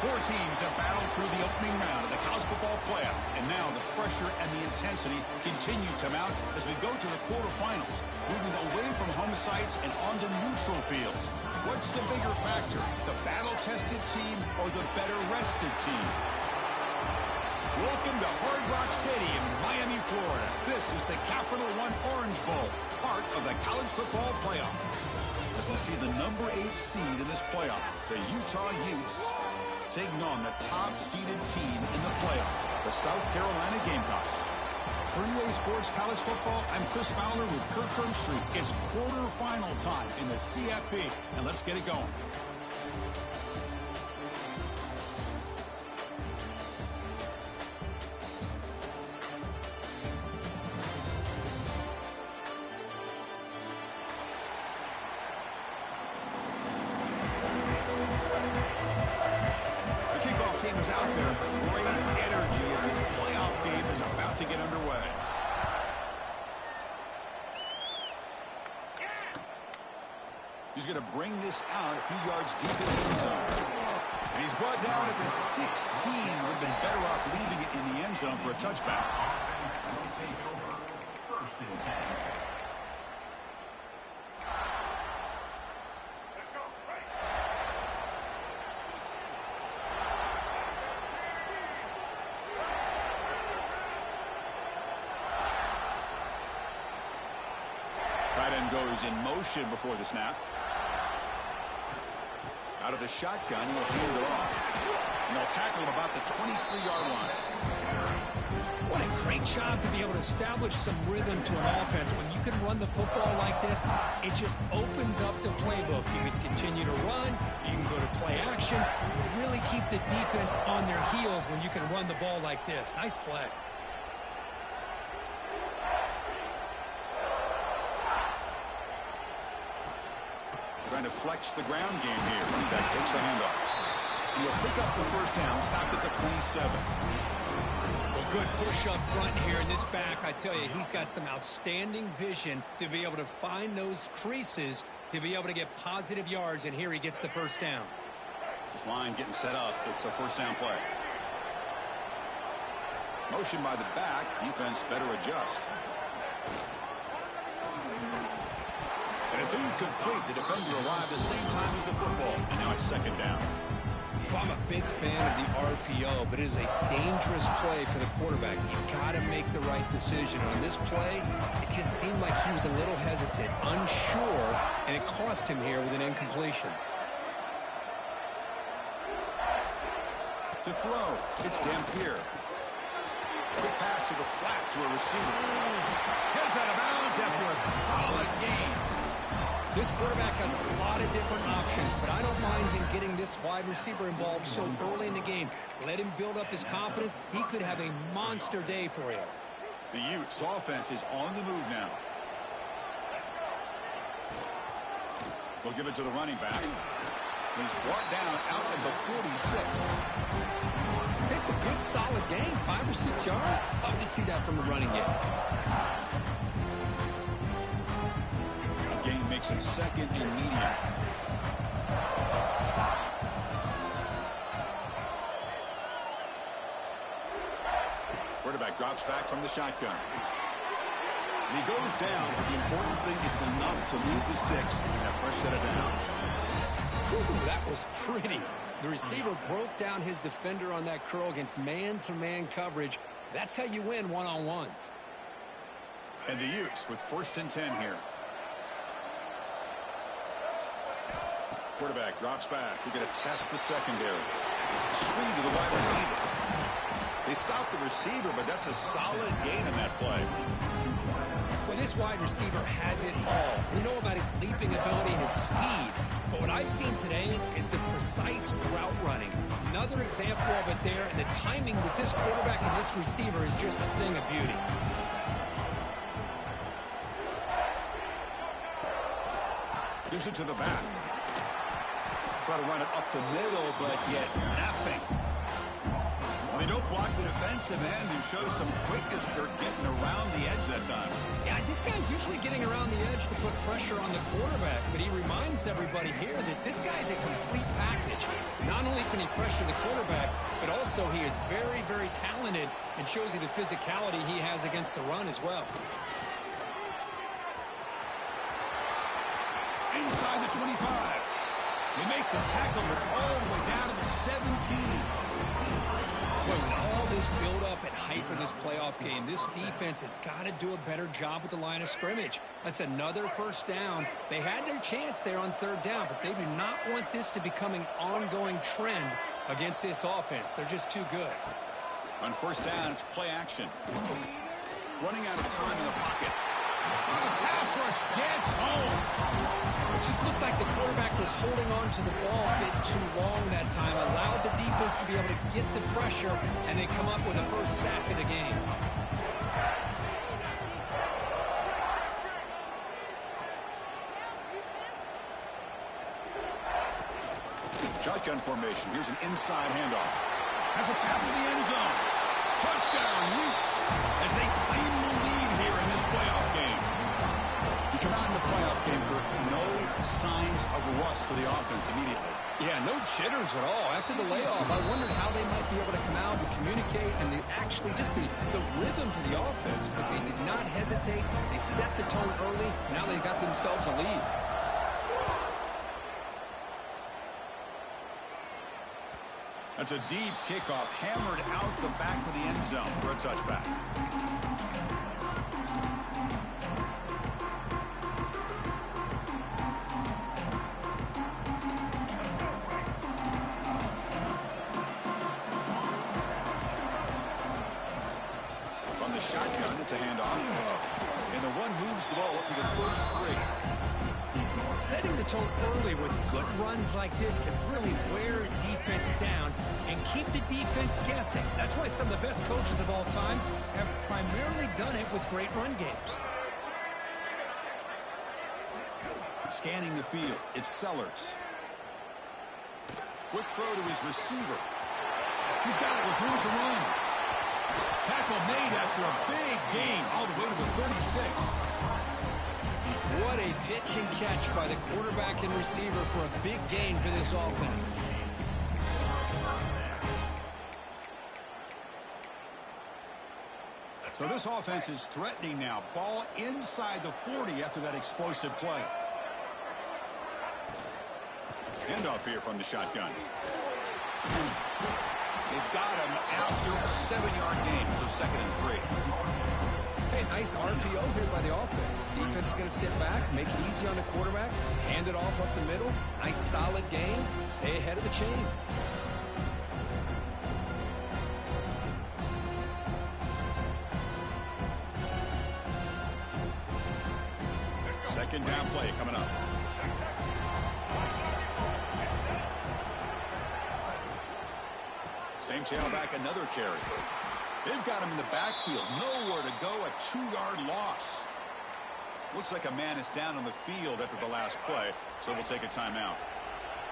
Four teams have battled through the opening round of the college football playoff, and now the pressure and the intensity continue to mount as we go to the quarterfinals, moving away from home sites and onto neutral fields. What's the bigger factor, the battle-tested team or the better-rested team? Welcome to Hard Rock Stadium in Miami, Florida. This is the Capital One Orange Bowl, part of the college football playoff. As we see the number 8 seed in this playoff, the Utah Utes, taking on the top-seeded team in the playoff, the South Carolina Gamecocks. For EA Sports College Football, I'm Chris Fowler with Kirk Herbstreit. It's quarterfinal time in the CFP, and let's get it going. Out there, great energy as this playoff game is about to get underway. He's going to bring this out a few yards deep in the end zone. And he's brought down at the 16. Would have been better off leaving it in the end zone for a touchback. First and 10. Tight end goes in motion before the snap. Out of the shotgun, he'll hand it off. And they'll tackle him about the 23-yard line. What a great job to be able to establish some rhythm to an offense. When you can run the football like this, it just opens up the playbook. You can continue to run. You can go to play action. You really keep the defense on their heels when you can run the ball like this. Nice play. Trying to flex the ground game here. Running back takes the handoff. And he'll pick up the first down, stopped at the 27. Well, good push up front here in this back. I tell you, he's got some outstanding vision to be able to find those creases, to be able to get positive yards, and here he gets the first down. This line getting set up. It's a first down play. Motion by the back. Defense better adjust. And it's incomplete. The defender arrived at the same time as the football. And now it's second down. Well, I'm a big fan of the RPO, but it is a dangerous play for the quarterback. You've got to make the right decision. On this play, it just seemed like he was a little hesitant, unsure, and it cost him here with an incompletion. To throw, it's Dampier. Quick pass to the flat to a receiver. Gets out of bounds after a solid game. This quarterback has a lot of different options, but I don't mind him getting this wide receiver involved so early in the game. Let him build up his confidence. He could have a monster day for you. The Utes offense is on the move now. We'll give it to the running back. He's brought down out at the 46. It's a good, solid game. 5 or 6 yards. Love to see that from the running game. Gain makes it second and medium. Quarterback drops back from the shotgun. And he goes down. The important thing is enough to move the sticks and a fresh set of downs. Whew, that was pretty. The receiver broke down his defender on that curl against man-to-man coverage. That's how you win one-on-ones. And the Utes with first and 10 here. Quarterback drops back. We're going to test the secondary. Screen to the wide receiver. They stop the receiver, but that's a solid gain in that play. Well, this wide receiver has it all. We know about his leaping ability and his speed. But what I've seen today is the precise route running. Another example of it there, and the timing with this quarterback and this receiver is just a thing of beauty. Gives it to the back. Try to run it up the middle, but yet nothing. They don't block the defensive end and show some quickness, Kirk, getting around the edge that time. Yeah, this guy's usually getting around the edge to put pressure on the quarterback, but he reminds everybody here that this guy's a complete package. Not only can he pressure the quarterback, but also he is very, very talented and shows you the physicality he has against the run as well. Inside the 25. They make the tackle, but all the way down to the 17. Boy, with all this build-up and hype in this playoff game, this defense has got to do a better job with the line of scrimmage. That's another first down. They had their chance there on third down, but they do not want this to become an ongoing trend against this offense. They're just too good. On first down, it's play action. Running out of time in the pocket. The pass rush gets home. It just looked like the quarterback was holding on to the ball a bit too long that time, allowed the defense to be able to get the pressure, and they come up with a first sack of the game. Shotgun formation. Here's an inside handoff. Has a path to the end zone. Touchdown, Utes, as they claim the lead here in this playoff game. You come out in the playoff game, Kirk, no signs of rust for the offense immediately. Yeah, no jitters at all. After the layoff, I wondered how they might be able to come out and communicate and actually just the rhythm to the offense, but they did not hesitate. They set the tone early. Now they got themselves a lead. That's a deep kickoff, hammered out the back of the end zone for a touchback. From the shotgun, it's a handoff. And the one moves the ball up to the 33. Setting the tone early with good runs like this can really wear a defense down and keep the defense guessing. That's why some of the best coaches of all time have primarily done it with great run games. Scanning the field, it's Sellers. Quick throw to his receiver. He's got it with room to run. Tackle made after a big gain all the way to the 36. What a pitch and catch by the quarterback and receiver for a big gain for this offense. So this offense is threatening now. Ball inside the 40 after that explosive play. Handoff here from the shotgun. They've got him after a 7-yard gain, so 2nd and 3. Hey, nice RPO here by the offense. Defense is going to sit back, make it easy on the quarterback, hand it off up the middle. Nice solid game. Stay ahead of the chains. Second down play coming up. Same tailback, another carry. They've got him in the backfield. Nowhere to go, a 2-yard loss. Looks like a man is down on the field after the last play, so we'll take a timeout.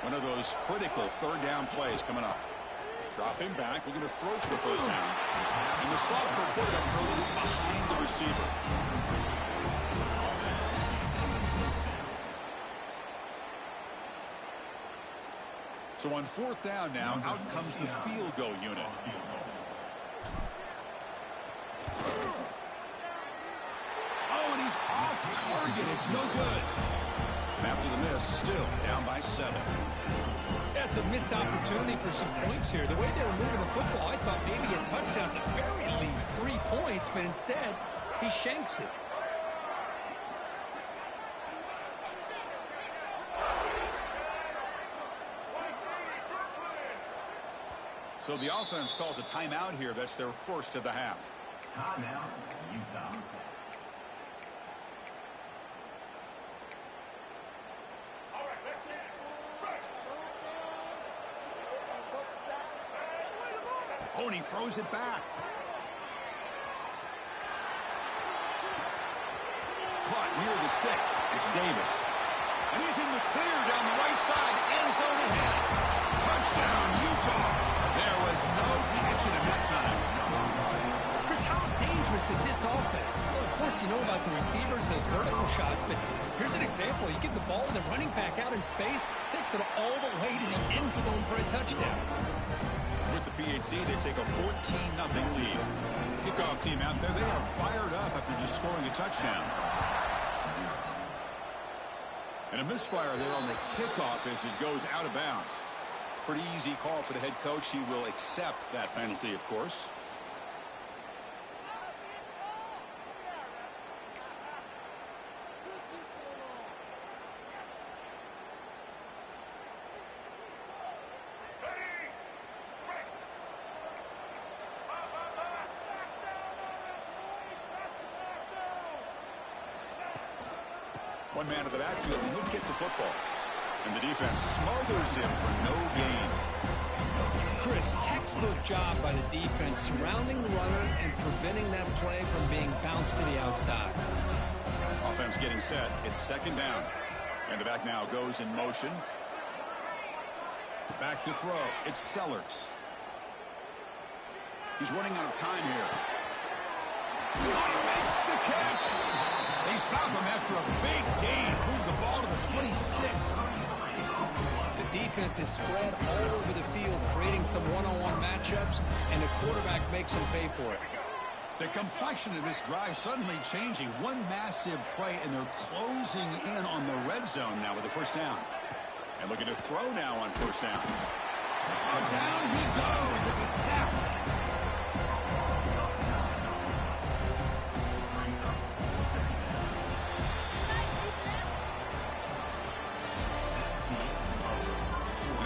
One of those critical third down plays coming up. Drop him back. We're going to throw for the first down. And the sophomore quarterback throws it behind the receiver. So on fourth down now, out comes the field goal unit. Oh, and he's off target. It's no good. After the miss, still down by 7. That's a missed opportunity for some points here. The way they were moving the football, I thought maybe a touchdown, at the very least 3 points, but instead, he shanks it. So the offense calls a timeout here. That's their first of the half. Timeout, Utah. Oh, and he throws it back. Caught near the sticks. It's Davis. And he's in the clear down the right side. End zone ahead. Touchdown, Utah. There was was no catching him that time. Chris, how dangerous is this offense? Well, of course, you know about the receivers, those vertical shots, but here's an example. You give the ball to the running back out in space, takes it all the way to the end zone for a touchdown. With the PHC, they take a 14-0 lead. Kickoff team out there, they are fired up after just scoring a touchdown. And a misfire there on the kickoff as it goes out of bounds. Pretty easy call for the head coach. He will accept that penalty, of course. One man to the backfield, and he'll get the football. And the defense smothers him for no gain. Chris, textbook job by the defense surrounding the runner and preventing that play from being bounced to the outside. Offense getting set. It's second down. And the back now goes in motion. Back to throw. It's Sellers. He's running out of time here. He makes the catch. They stop him after a big gain. Move the ball to the 26. The defense is spread all over the field, creating some one-on-one matchups, and the quarterback makes them pay for it. The complexion of this drive suddenly changing. One massive play, and they're closing in on the red zone now with the first down. And looking to throw now on first down. Down he goes. It's a sack.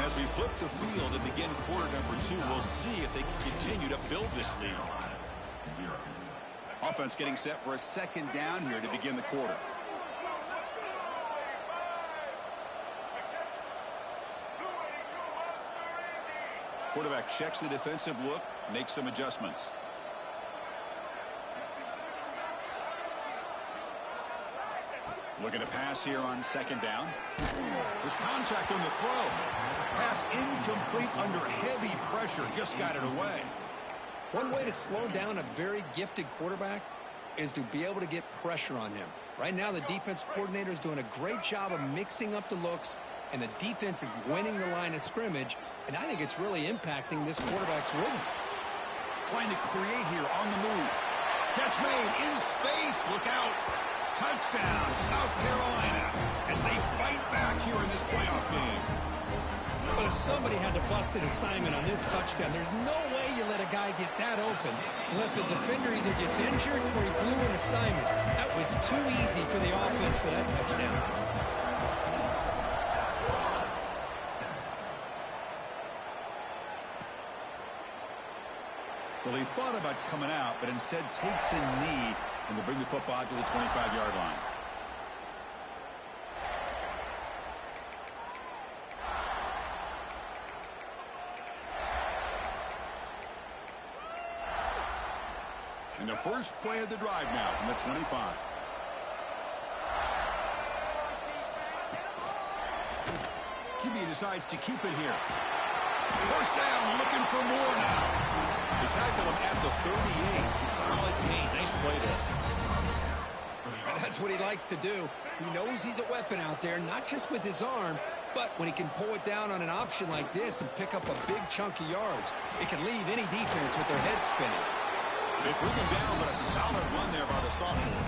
As we flip the field and begin quarter number 2, we'll see if they can continue to build this lead. Offense getting set for a second down here to begin the quarter. Quarterback checks the defensive look, makes some adjustments. Looking to pass here on second down. There's contact on the throw. Pass incomplete under heavy pressure. Just got it away. One way to slow down a very gifted quarterback is to be able to get pressure on him. Right now, the defense coordinator is doing a great job of mixing up the looks, and the defense is winning the line of scrimmage, and I think it's really impacting this quarterback's rhythm. Trying to create here on the move. Catch made in space. Look out. Touchdown, South Carolina, as they fight back here in this playoff game. Well, somebody had to bust an assignment on this touchdown. There's no way you let a guy get that open unless the defender either gets injured or he blew an assignment. That was too easy for the offense for that touchdown. Well, he thought about coming out, but instead takes a knee, and they bring the football to the 25-yard line. And the first play of the drive now from the 25. QB decides to keep it here. First down, looking for more now. They tackle him at the 38. Solid gain. Nice play there. And that's what he likes to do. He knows he's a weapon out there, not just with his arm, but when he can pull it down on an option like this and pick up a big chunk of yards, it can leave any defense with their head spinning. They bring him down, but a solid run there by the sophomore.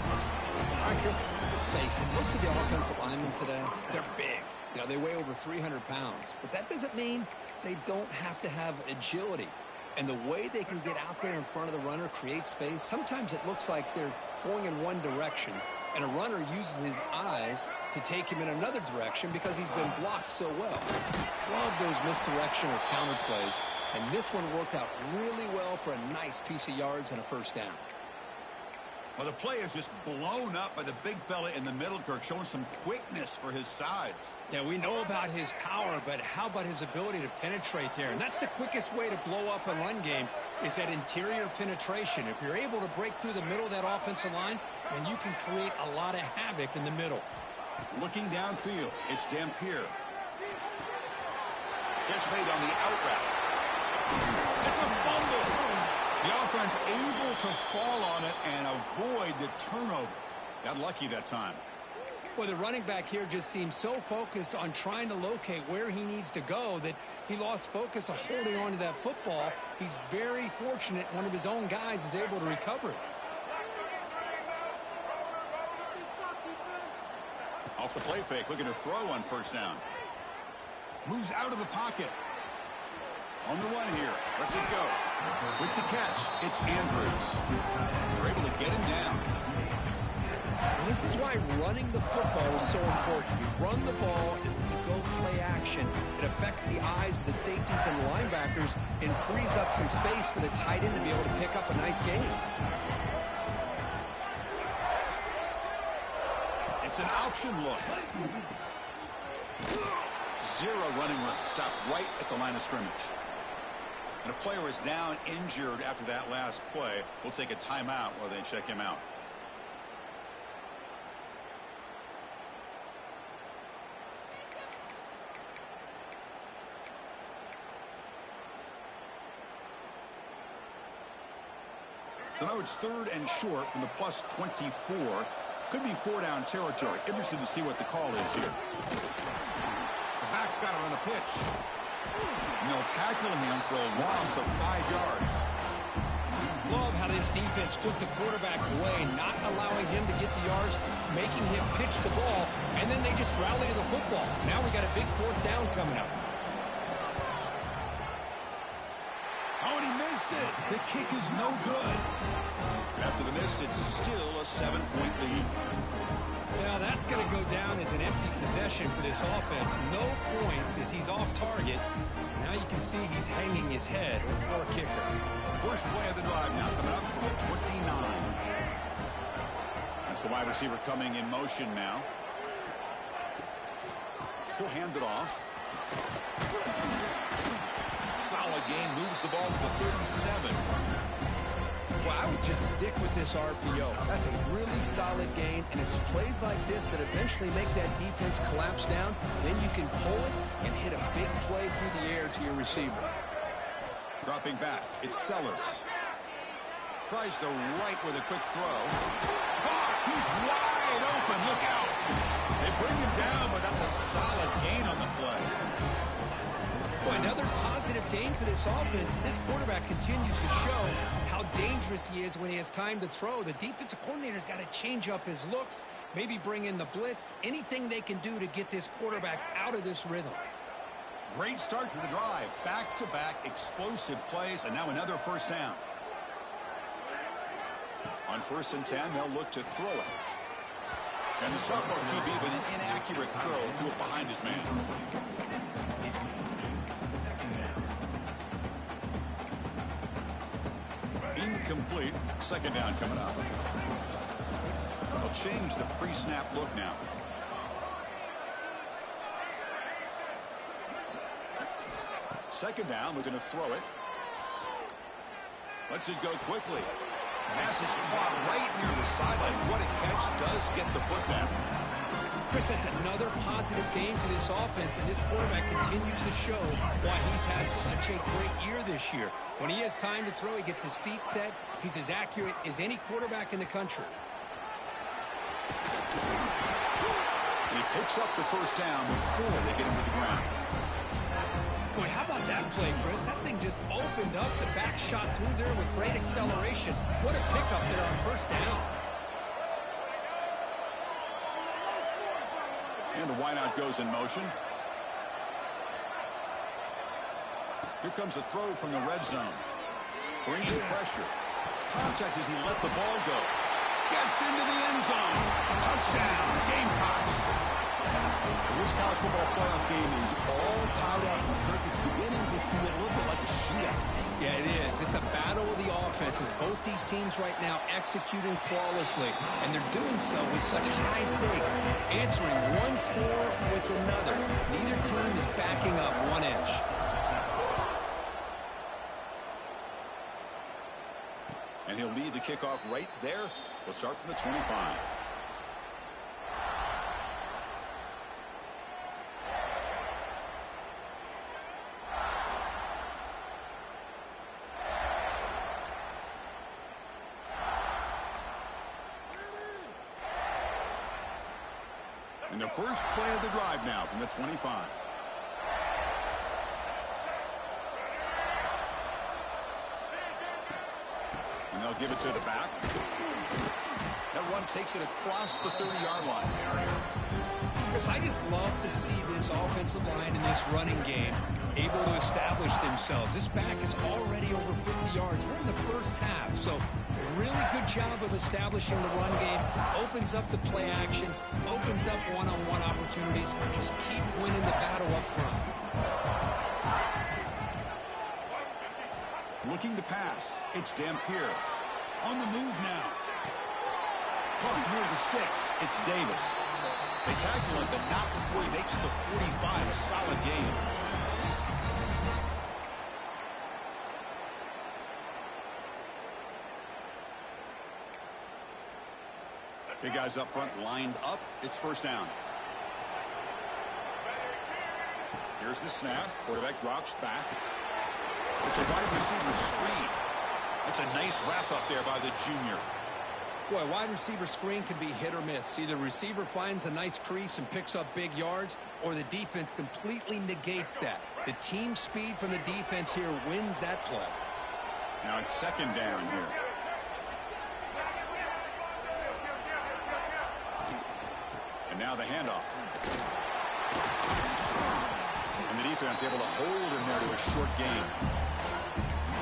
All right, Chris, let's face it. Most of the offensive linemen today, they're big. You know, they weigh over 300 pounds. But that doesn't mean they don't have to have agility. And the way they can get out there in front of the runner, create space, sometimes it looks like they're going in one direction, and a runner uses his eyes to take him in another direction because he's been blocked so well. Love those misdirection or counter plays, and this one worked out really well for a nice piece of yards and a first down. Well, the play is just blown up by the big fella in the middle, Kirk, showing some quickness for his size. Yeah, we know about his power, but how about his ability to penetrate there? And that's the quickest way to blow up a run game is that interior penetration. If you're able to break through the middle of that offensive line, then you can create a lot of havoc in the middle. Looking downfield, it's Dampier. Catch made on the out route. It's a fumble. The offense able to fall on it and avoid the turnover. Got lucky that time. Well, the running back here just seems so focused on trying to locate where he needs to go that he lost focus of holding on to that football. He's very fortunate one of his own guys is able to recover it. Off the play fake, looking to throw on first down. Moves out of the pocket. On the run here. Lets it go. With the catch, it's Andrews. They're able to get him down. This is why running the football is so important. You run the ball, and you go play action. It affects the eyes of the safeties and linebackers and frees up some space for the tight end to be able to pick up a nice gain. It's an option look. Zero running room. Stopped right at the line of scrimmage. And a player is down injured after that last play. We'll take a timeout while they check him out. So now it's 3rd and short from the plus 24. Could be 4-down territory. Interested to see what the call is here. The back's got it on the pitch. And they'll tackle him for a loss of 5 yards. Love how this defense took the quarterback away, not allowing him to get the yards, making him pitch the ball, and then they just rally to the football. Now we got a big 4th down coming up. Oh, and he missed it. The kick is no good. After the miss, it's still a 7-point lead. Now that's going to go down as an empty possession for this offense. No points as he's off target. Now you can see he's hanging his head. Poor kicker. First play of the drive now coming up from the 29. That's the wide receiver coming in motion now. He'll hand it off. Solid gain, moves the ball to the 37. Well, I would just stick with this RPO. That's a really solid gain, and it's plays like this that eventually make that defense collapse down. Then you can pull it and hit a big play through the air to your receiver. Dropping back, it's Sellers. Tries the right with a quick throw. He's wide open, look out. They bring him down, but that's a solid gain on the play. Well, another positive gain for this offense. This quarterback continues to show how dangerous he is when he has time to throw. The defensive coordinator's got to change up his looks, maybe bring in the blitz, anything they can do to get this quarterback out of this rhythm. Great start to the drive. Back-to-back explosive plays, and now another first down. On 1st and 10, they'll look to throw it. And the sophomore QB with an inaccurate throw threw it behind his man. Incomplete. 2nd down coming up. They'll change the pre-snap look now. Second down, looking to throw it. Lets it go quickly. Pass is caught right near the sideline. What a catch, does get the foot down. Chris, that's another positive game for this offense, and this quarterback continues to show why he's had such a great year this year. When he has time to throw, he gets his feet set. He's as accurate as any quarterback in the country. And he picks up the first down before they get him to the ground. Boy, how about that play, Chris? That thing just opened up. The back shot through there with great acceleration. What a pickup there on first down. And the wideout goes in motion. Here comes a throw from the red zone. Bringing pressure. Contact as he let the ball go. Gets into the end zone. Touchdown, Gamecocks. This college football playoff game is all tied up. It's beginning to feel a little bit like a shootout. Yeah, it is. It's a battle of the offenses. Both these teams right now executing flawlessly, and they're doing so with such high stakes, answering one score with another. Neither team is backing up 1 inch. And he'll lead the kickoff right there. He'll start from the 25. And the first play of the drive now from the 25. And they'll give it to the back. That run takes it across the 30-yard line. Because I just love to see this offensive line in this running game able to establish themselves. This back is already over 50 yards. We're in the first half, so really good job of establishing the run game. Opens up the play action, opens up one-on-one opportunities. Just keep winning the battle up front. Looking to pass. It's Dampier. On the move now. Caught near the sticks. It's Davis. They tackle him, but not before he makes the 45. A solid gain. Big guys up front lined up. It's first down. Here's the snap. Quarterback drops back. It's a wide receiver screen. That's a nice wrap up there by the junior. Boy, wide receiver screen can be hit or miss. Either receiver finds a nice crease and picks up big yards, or the defense completely negates that. The team speed from the defense here wins that play. Now it's second down here. And now the handoff. And the defense able to hold him there to a short gain.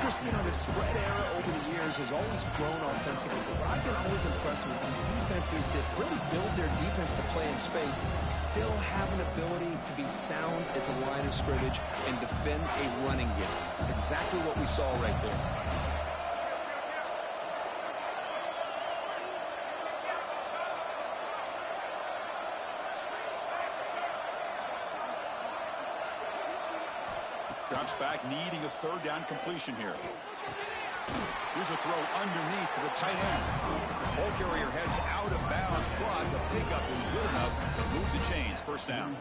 You know, the spread era over the years has always grown offensively. But I've been always impressed with these defenses that really build their defense to play in space, still have an ability to be sound at the line of scrimmage and defend a running game. It's exactly what we saw right there. Drops back, needing a third down completion here. Here's a throw underneath to the tight end. Ball carrier heads out of bounds, but the pickup is good enough to move the chains. First down.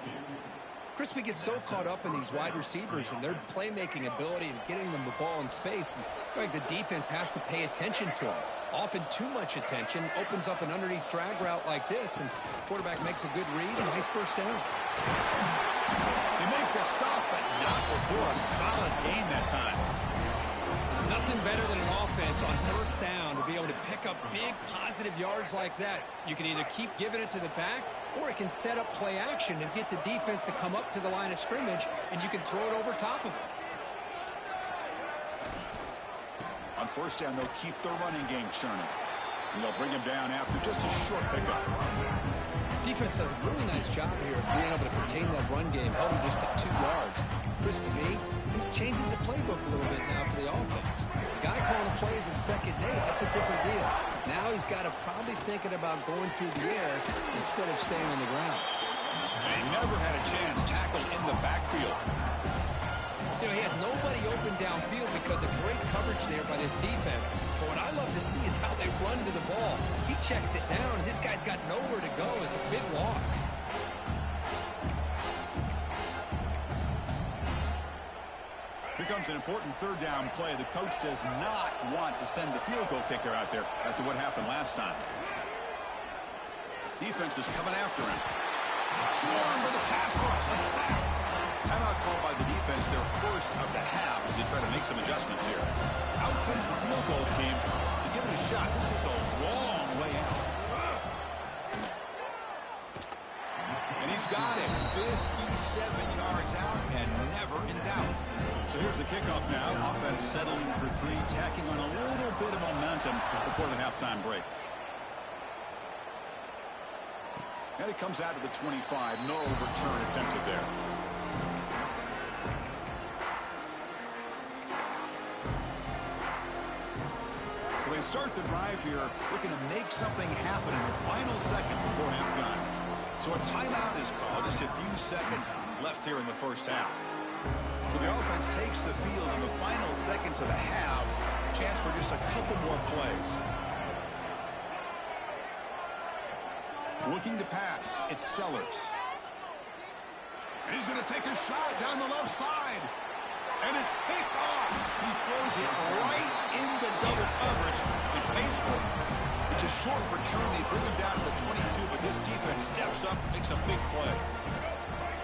Crispy gets so caught up in these wide receivers and their playmaking ability and getting them the ball in space. And like the defense has to pay attention to them. Often too much attention opens up an underneath drag route like this, and quarterback makes a good read. Nice first down. They make the stop, but not before a solid gain that time. Nothing better than an offense on first down to be able to pick up big positive yards like that. You can either keep giving it to the back, or it can set up play action and get the defense to come up to the line of scrimmage, and you can throw it over top of it. On first down, they'll keep their running game churning. And they'll bring him down after just a short pickup. Defense does a really nice job here of being able to contain that run game, held him just to 2 yards. Chris, to me, this changes the playbook a little bit now for the offense. The guy calling the plays at second day, that's a different deal. Now he's got to probably thinking about going through the air instead of staying on the ground. And he never had a chance tackled in the backfield. You know, he had nobody open downfield because of great coverage there by this defense. But what I love to see is how they run to the ball. He checks it down, and this guy's got nowhere to go. It's a big loss. Here comes an important third down play. The coach does not want to send the field goal kicker out there after what happened last time. Defense is coming after him. Swarmed with a pass rush, a sack. Timeout called by the defense, their first of the half, as they try to make some adjustments here. Out comes the field goal team to give it a shot. This is a long way out. And he's got it. 57 yards out and never in doubt. So here's the kickoff now. Offense settling for 3, tacking on a little bit of momentum before the halftime break. And it comes out to the 25. No return attempted there. So they start the drive here, looking to make something happen in the final seconds before halftime. So a timeout is called. Just a few seconds left here in the first half. So the offense takes the field in the final seconds of the half. Chance for just a couple more plays. Looking to pass. It's Sellers. And he's going to take a shot down the left side. And it's picked off. He throws it right into double coverage and pays for it. The It's a short return. They bring him down to the 22, but this defense steps up, makes a big play.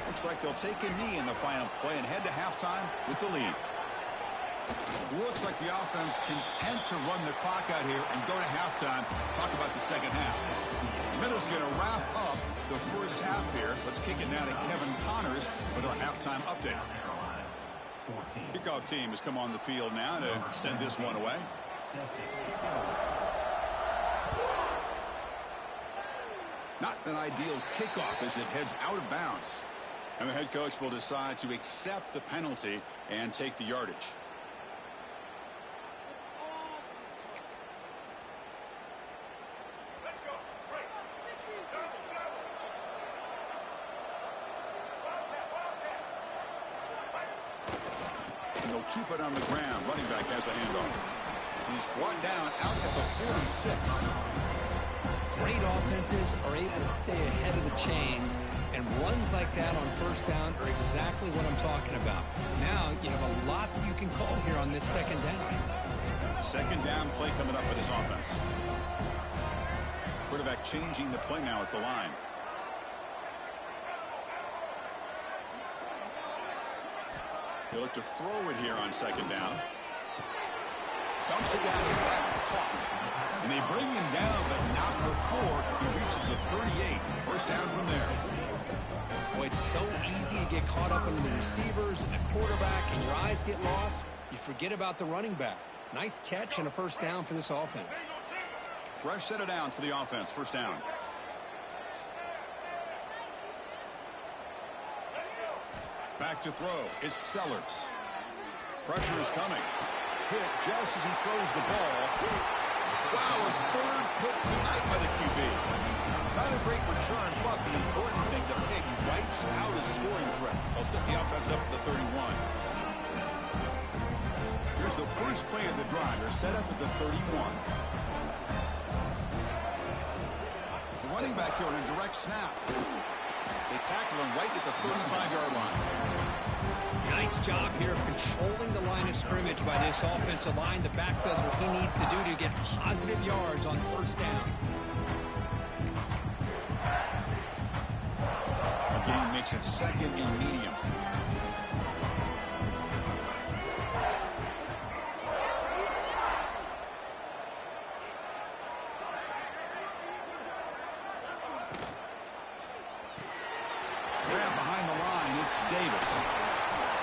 Looks like they'll take a knee in the final play and head to halftime with the lead. Looks like the offense content to run the clock out here and go to halftime. Talk about the second half. Miller's going to wrap up the first half here. Let's kick it now to Kevin Connors with our halftime update. Kickoff team has come on the field now to send this one away. Not an ideal kickoff as it heads out of bounds. And the head coach will decide to accept the penalty and take the yardage. And they'll keep it on the ground. Running back has the handoff. He's brought down out at the 46. Great offenses are able to stay ahead of the chains, and runs like that on first down are exactly what I'm talking about. Now you have a lot that you can call here on this second down. Second down play coming up for this offense. Quarterback changing the play now at the line. They look to throw it here on second down. Dumps it down caught. And they bring him down, but not before he reaches the 38. First down from there. Boy, it's so easy to get caught up into the receivers and the quarterback, and your eyes get lost. You forget about the running back. Nice catch and a first down for this offense. Fresh set of downs for the offense. First down. Back to throw. It's Sellers. Pressure is coming. Hit just as he throws the ball. Wow, a third hit tonight by the QB. Not a great return, but the important thing, the pick wipes out a scoring threat. They'll set the offense up at the 31. Here's the first play of the drive. They're set up at the 31. The running back here on a direct snap. They tackle him right at the 35-yard line. Nice job here of controlling the line of scrimmage by this offensive line. The back does what he needs to do to get positive yards on first down. The game makes it second and medium. Grab behind the line. It's Davis.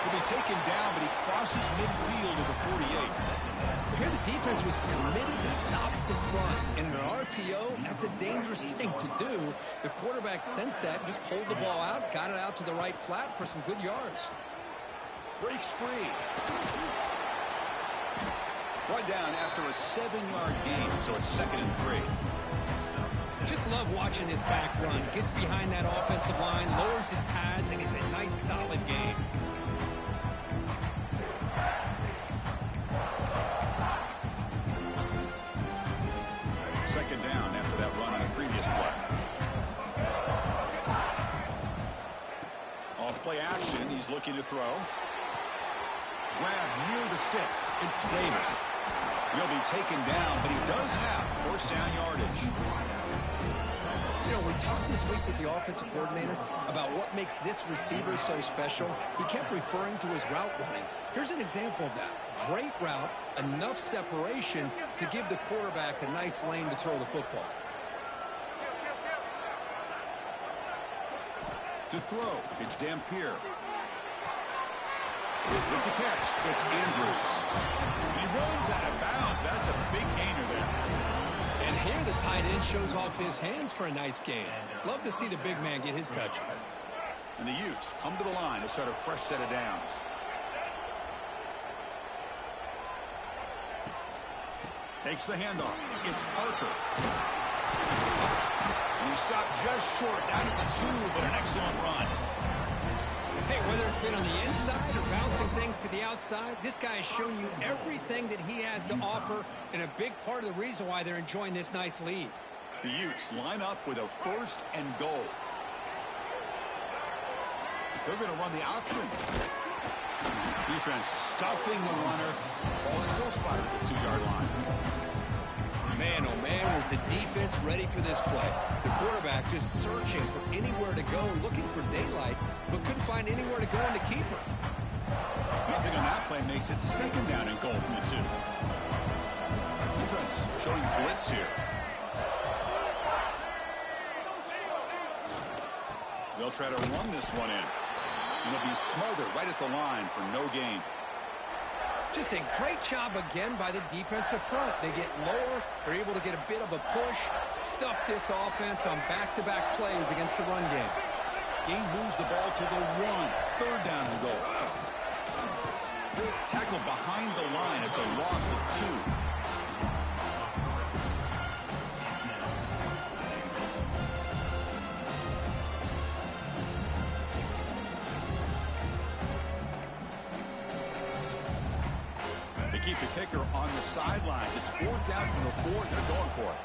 He'll be taken down, but he crosses midfield to the 48. Here the defense was committed to stop the run. In an RPO, that's a dangerous thing to do. The quarterback sensed that, just pulled the ball out, got it out to the right flat for some good yards. Breaks free. Brought down after a 7-yard gain, so it's second and 3. Just love watching this back run. Gets behind that offensive line, lowers his pads, and gets a nice solid gain. Second down after that run on a previous play. Off play action, he's looking to throw. Grab near the sticks. It's Davis. He'll be taken down, but he does have first down yardage. You know, we talked this week with the offensive coordinator about what makes this receiver so special. He kept referring to his route running. Here's an example of that. Great route, enough separation to give the quarterback a nice lane to throw the football. To throw, it's Dampier. With the catch, it's Andrews. He runs out of bounds. That's a big gainer there. And here the tight end shows off his hands for a nice gain. Love to see the big man get his touches. And the Utes come to the line to start a fresh set of downs. Takes the handoff. It's Parker. And he stopped just short down at the 2, but an excellent run. Hey, whether it's been on the inside or bouncing things to the outside, this guy has shown you everything that he has to offer, and a big part of the reason why they're enjoying this nice lead. The Utes line up with a first and goal. They're going to run the option. Defense stuffing the runner. Ball still spotted at the 2-yard line. Man, oh man, is the defense ready for this play. The quarterback just searching for anywhere to go, looking for daylight, but couldn't find anywhere to go in the keeper. Nothing on that play makes it second down and goal from the 2. Defense showing blitz here. They'll try to run this one in. And they'll be smothered right at the line for no gain. Just a great job again by the defensive front. They get lower. They're able to get a bit of a push, stuff this offense on back-to-back plays against the run game. Gain moves the ball to the 1. Third down and goal. Tackle behind the line. It's a loss of 2. Keep the kicker on the sidelines. It's 4th down from the 4. They're going for it.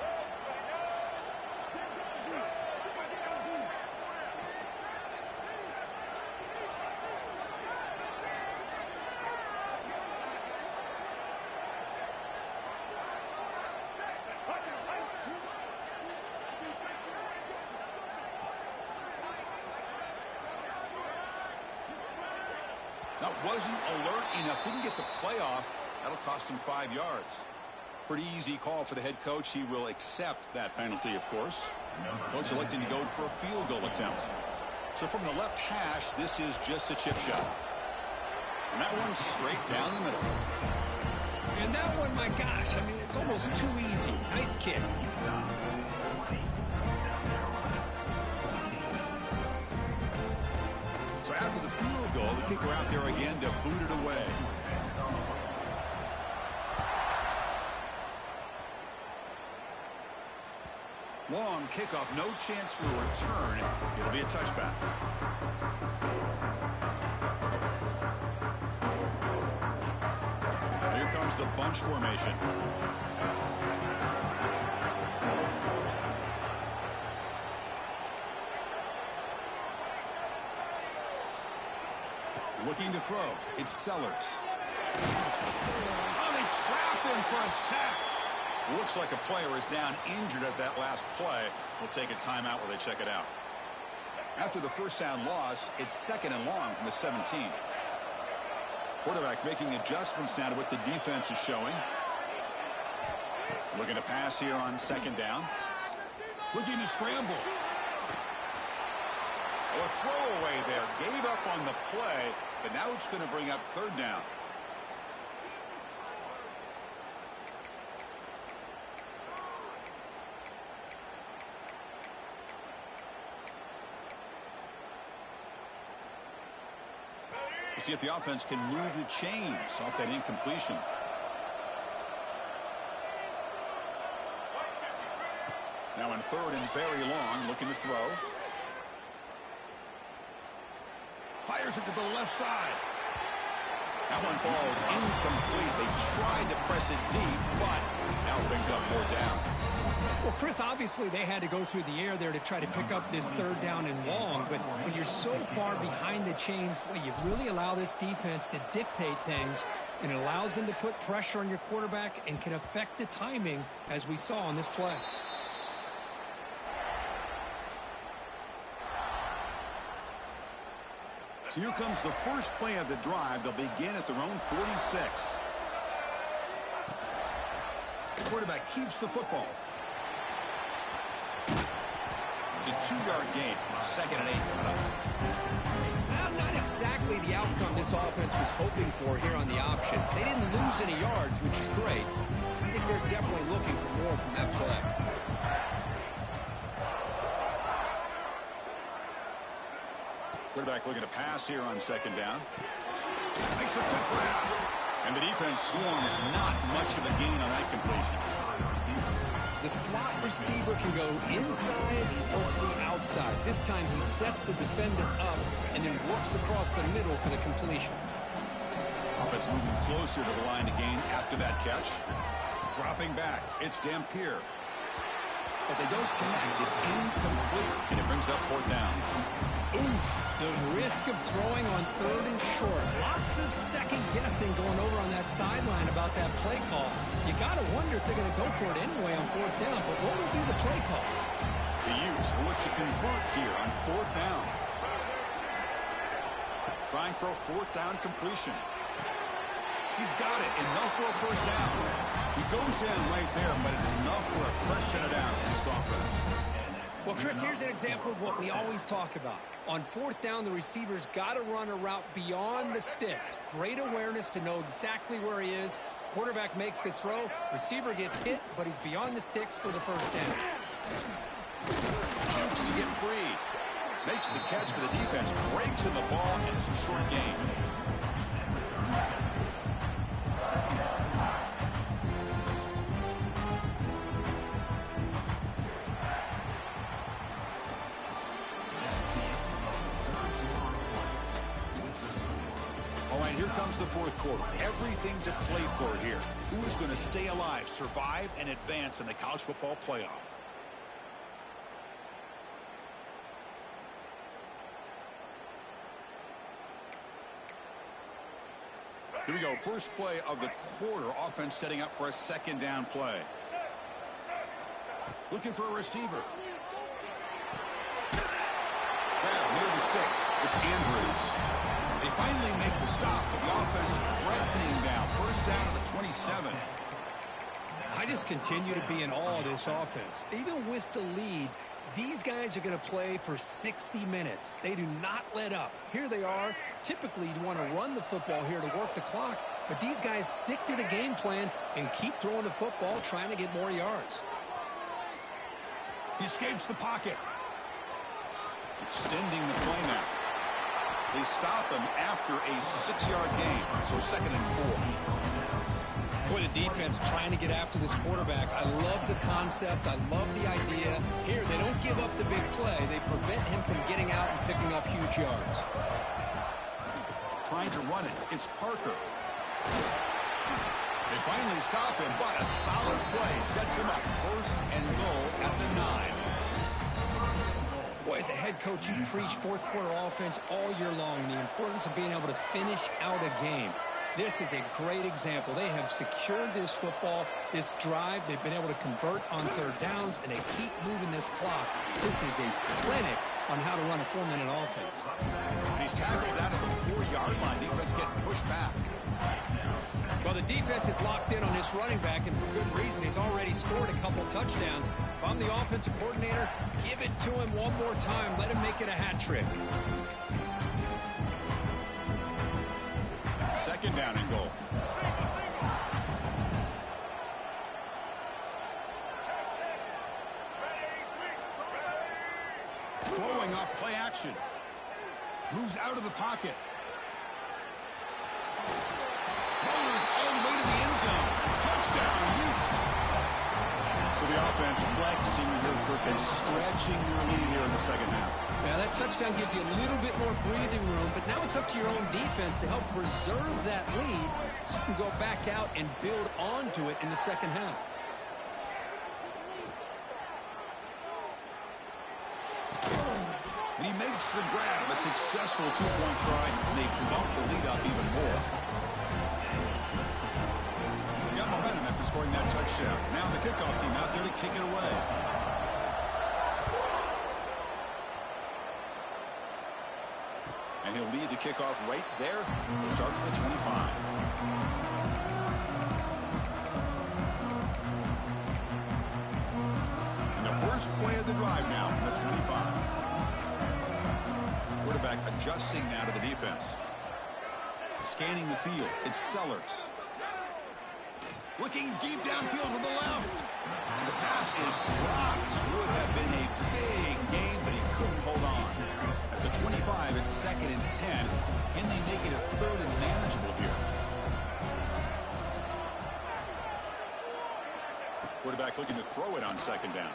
That wasn't alert enough. Didn't get the play off. That'll cost him 5 yards. Pretty easy call for the head coach. He will accept that penalty, of course. Coach electing to go for a field goal attempt. So from the left hash, this is just a chip shot. And that one's straight down the middle. And that one, my gosh, I mean, it's almost too easy. Nice kick. So after the field goal, the kicker out there again to boot it away. Long kickoff, no chance for a return. It'll be a touchback. Here comes the bunch formation. Looking to throw. It's Sellers. Oh, they trap him for a sack. Looks like a player is down injured at that last play. We'll take a timeout while they check it out. After the first down loss, it's 2nd and long from the 17. Quarterback making adjustments now to what the defense is showing. Looking to pass here on 2nd down. Looking to scramble. Oh, a throwaway there. Gave up on the play, but now it's going to bring up 3rd down. See if the offense can move the chains off that incompletion. Now in 3rd and very long, looking to throw. Fires it to the left side. That one falls incomplete. They tried to press it deep, but now it brings up 4th down. Well, Chris, obviously they had to go through the air there to try to pick up this 3rd down and long, but when you're so far behind the chains, boy, you really allow this defense to dictate things, and it allows them to put pressure on your quarterback and can affect the timing, as we saw on this play. So here comes the first play of the drive. They'll begin at their own 46. The quarterback keeps the football. It's a 2-yard gain. 2nd and 8 coming up. Well, not exactly the outcome this offense was hoping for here on the option. They didn't lose any yards, which is great. I think they're definitely looking for more from that play. Quarterback looking to pass here on 2nd down. Makes a quick grab. And the defense swarms. Not much of a gain on that completion. The slot receiver can go inside or to the outside. This time he sets the defender up and then works across the middle for the completion. Offense moving closer to the line to gain after that catch. Dropping back. It's Dampier. but they don't connect. It's incomplete, and it brings up fourth down. Oof, the risk of throwing on third and short. Lots of second guessing going over on that sideline about that play call. You got to wonder if they're going to go for it anyway on fourth down, but what will be the play call? The Utes will look to convert here on fourth down. Trying for a fourth down completion. He's got it, enough for a first down. He goes down right there, but it's enough for a fresh set of downs for this offense. Well, Chris, here's an example of what we always talk about. On fourth down, the receiver's got to run a route beyond the sticks. Great awareness to know exactly where he is. Quarterback makes the throw. Receiver gets hit, but he's beyond the sticks for the first down. Jukes to get free. Makes the catch, but the defense breaks in the ball, and it's a short gain. Here comes the fourth quarter. Everything to play for here. Who is going to stay alive, survive, and advance in the college football playoff? Here we go. First play of the quarter. Offense setting up for a second down play. Looking for a receiver. Grab near the sticks. It's Andrews. They finally make the stop. The offense threatening now. First down to the 27. I just continue to be in awe of this offense. Even with the lead, these guys are going to play for 60 minutes. They do not let up. Here they are. Typically, you want to run the football here to work the clock, but these guys stick to the game plan and keep throwing the football, trying to get more yards. He escapes the pocket. Extending the play now. They stop him after a 6-yard gain, so second and 4. Boy, the defense trying to get after this quarterback. I love the concept. I love the idea. Here, they don't give up the big play. They prevent him from getting out and picking up huge yards. Trying to run it. It's Parker. They finally stop him, but a solid play sets him up. First and goal at the 9. Boy, as a head coach, you preach fourth quarter offense all year long, the importance of being able to finish out a game. This is a great example. They have secured this football, this drive. They've been able to convert on third downs, and they keep moving this clock. This is a clinic on how to run a 4-minute offense. He's tackled out of the 4-yard line. Defense getting pushed back. Well, the defense is locked in on this running back, and for good reason. He's already scored a couple touchdowns. If I'm the offensive coordinator, give it to him one more time. Let him make it a hat trick. Second down and goal. Throwing off play action. Moves out of the pocket. Rolls all the way to the end zone. Touchdown, Utes. So the offense flexing here, Kirk, and stretching their lead here in the second half. Now, that touchdown gives you a little bit more breathing room, but now it's up to your own defense to help preserve that lead so you can go back out and build onto it in the second half. And he makes the grab, a successful two-point try, and they bump the lead up even more. Got momentum after scoring that touchdown. Now the kickoff team out there to kick it away. And he'll lead the kickoff right there to start from the 25. And the first play of the drive now from the 25. Quarterback adjusting now to the defense. Scanning the field. It's Sellers. Looking deep downfield to the left. And the pass is dropped. Would have been a big gain, but he couldn't hold on. At the 25, it's second and 10. Can they make it a third and manageable here? Quarterback looking to throw it on second down.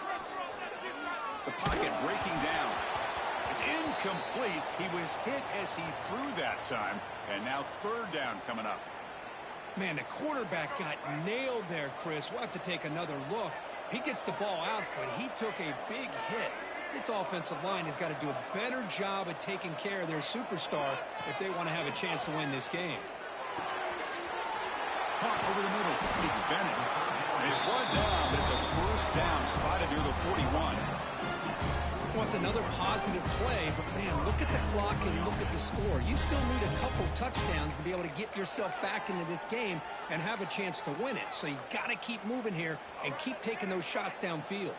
The pocket breaking down. It's incomplete. He was hit as he threw that time. And now third down coming up. Man, the quarterback got nailed there, Chris. We'll have to take another look. He gets the ball out, but he took a big hit. This offensive line has got to do a better job of taking care of their superstar if they want to have a chance to win this game. Caught over the middle. It's Bennett. And he's brought down, but it's a first down spotted near the 41. Well, it's another positive play, but, man, look at the clock and look at the score. You still need a couple touchdowns to be able to get yourself back into this game and have a chance to win it. So you got to keep moving here and keep taking those shots downfield.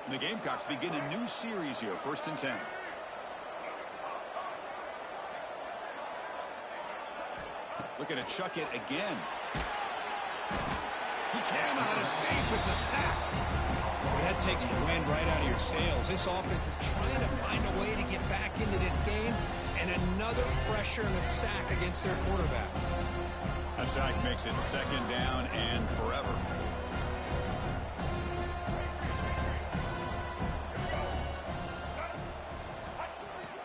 The Gamecocks begin a new series here, 1st and 10. Looking to chuck it again. He cannot escape. It's a sack. Well, that takes the wind right out of your sails. This offense is trying to find a way to get back into this game, and another pressure and a sack against their quarterback. A sack makes it 2nd down and forever.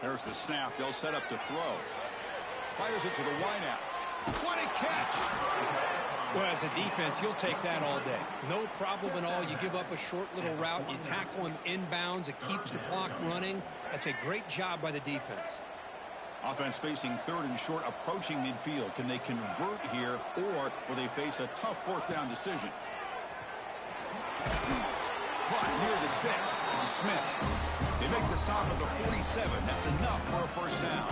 There's the snap. They'll set up to throw. Fires it to the wideout. What a catch! Well, as a defense, you'll take that all day. No problem at all. You give up a short little route. You tackle him inbounds. It keeps the clock running. That's a great job by the defense. Offense facing 3rd and short, approaching midfield. Can they convert here, or will they face a tough 4th down decision? Caught near the sticks. Smith. They make the stop at the 47. That's enough for a first down.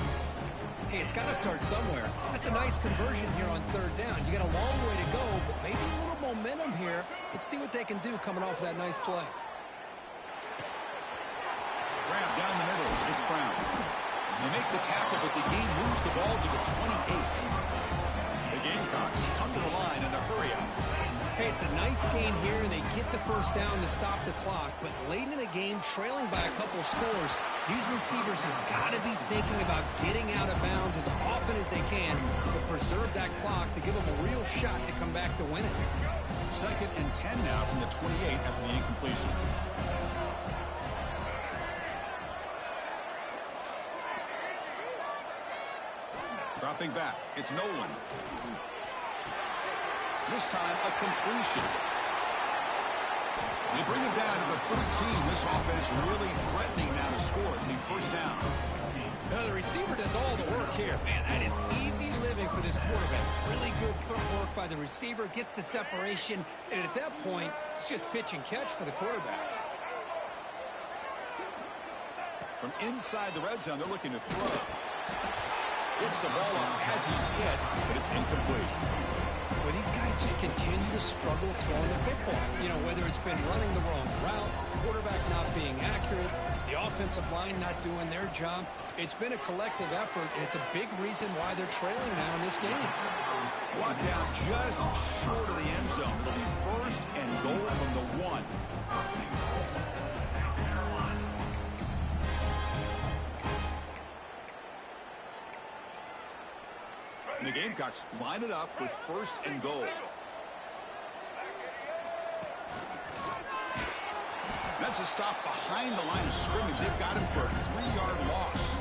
Hey, it's got to start somewhere. That's a nice conversion here on 3rd down. You got a long way to go, but maybe a little momentum here. Let's see what they can do coming off that nice play. Grab down the middle. It's Brown. They make the tackle, but the game moves the ball to the 28. The Gamecocks come to the line in the hurry-up. Hey, it's a nice game here, and they get the first down to stop the clock. But late in the game, trailing by a couple scores, these receivers have got to be thinking about getting out of bounds as often as they can to preserve that clock, to give them a real shot to come back to win it. 2nd and 10 now from the 28 after the incompletion. Dropping back, it's Nolan. This time, a completion. They bring him down to the 13. This offense really threatening now to score the 1st down. Now, the receiver does all the work here. Man, that is easy living for this quarterback. Really good footwork by the receiver, gets the separation, and at that point, it's just pitch and catch for the quarterback. From inside the red zone, they're looking to throw. Gets the ball up as he's hit, but it's incomplete. Well, these guys just continue to struggle throwing the football. You know, whether it's been running the wrong route, the quarterback not being accurate, the offensive line not doing their job. It's been a collective effort, and it's a big reason why they're trailing now in this game. Brought down just short of the end zone. It'll be 1st and goal from the 1. And the Gamecocks line it up with 1st and goal. That's a stop behind the line of scrimmage. They've got him for a 3-yard loss.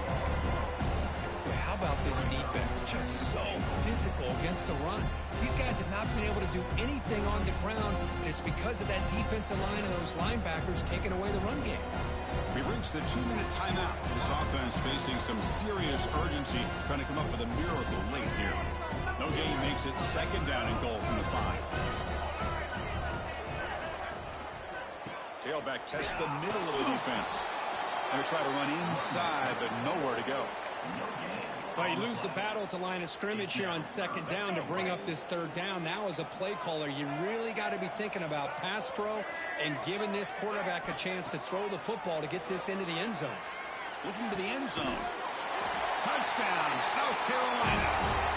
Well, how about this defense? Just so physical against the run. These guys have not been able to do anything on the ground, and it's because of that defensive line and those linebackers taking away the run game. We've reached the 2-minute timeout. This offense facing some serious urgency, trying to come up with a miracle late here. No gain makes it 2nd down and goal from the 5. Tailback tests the middle of the defense. Going to try to run inside, but nowhere to go. Well, you lose the battle at the line of scrimmage here on 2nd down to bring up this 3rd down. Now, as a play caller, you really got to be thinking about pass pro and giving this quarterback a chance to throw the football to get this into the end zone. Looking to the end zone. Touchdown, South Carolina.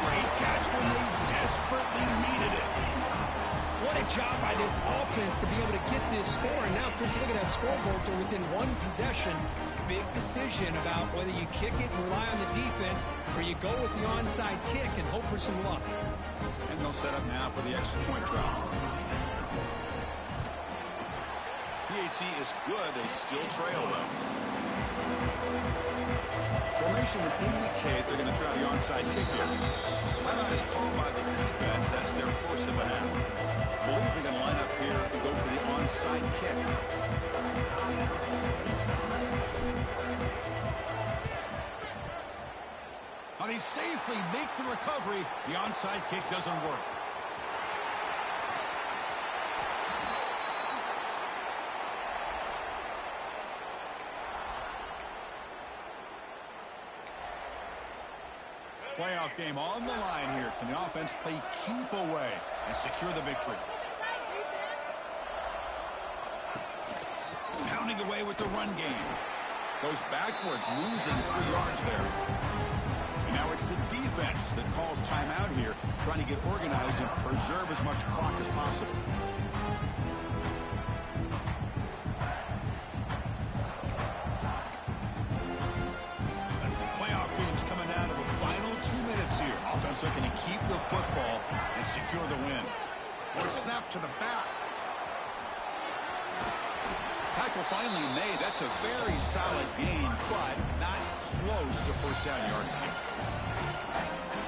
Great catch when they desperately needed it. What a job by this offense to be able to get this score. And now, Chris, look at that scoreboard. They're within 1 possession. Big decision about whether you kick it and rely on the defense or you go with the onside kick and hope for some luck. And they'll set up now for the extra point try. PHC is good. They still trail, though. formation would indicate they're going to try the onside kick here. Timeout is called by the defense. That's their first of the half. I believe they're going to line up here to go for the onside kick. But they safely make the recovery. The onside kick doesn't work. Playoff game on the line here. Can the offense play keep away and secure the victory? Pounding away with the run game. Goes backwards, losing 3 yards there. And now it's the defense that calls timeout here, trying to get organized and preserve as much clock as possible. Playoff games coming down to the final 2 minutes here. Offense looking to keep the football and secure the win. What a snap to the back. Tackle finally made. That's a very solid gain, but not close to first down yardage.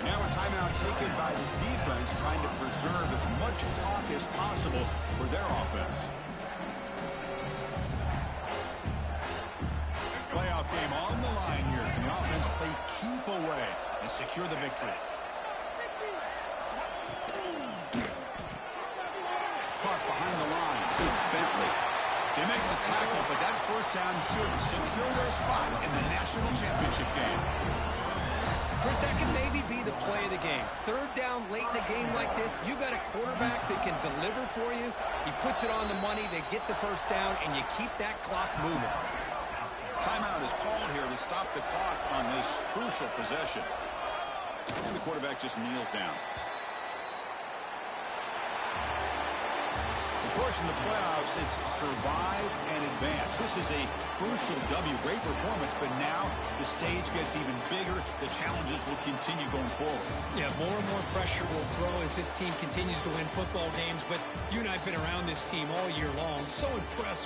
Now a timeout taken by the defense, trying to preserve as much clock as possible for their offense. Playoff game on the line here. Can the offense play keep away and secure the victory? Clark behind the line. It's Bentley. They make the tackle, but that first down should secure their spot in the national championship game. Chris, that can maybe be the play of the game. Third down late in the game like this, you got a quarterback that can deliver for you. He puts it on the money, they get the first down, and you keep that clock moving. Timeout is called here to stop the clock on this crucial possession. And the quarterback just kneels down. Of course, in the playoffs, it's survive and advance. This is a crucial W. Great performance, but now the stage gets even bigger. The challenges will continue going forward. Yeah, more and more pressure will grow as this team continues to win football games, but you and I have been around this team all year long. So impressed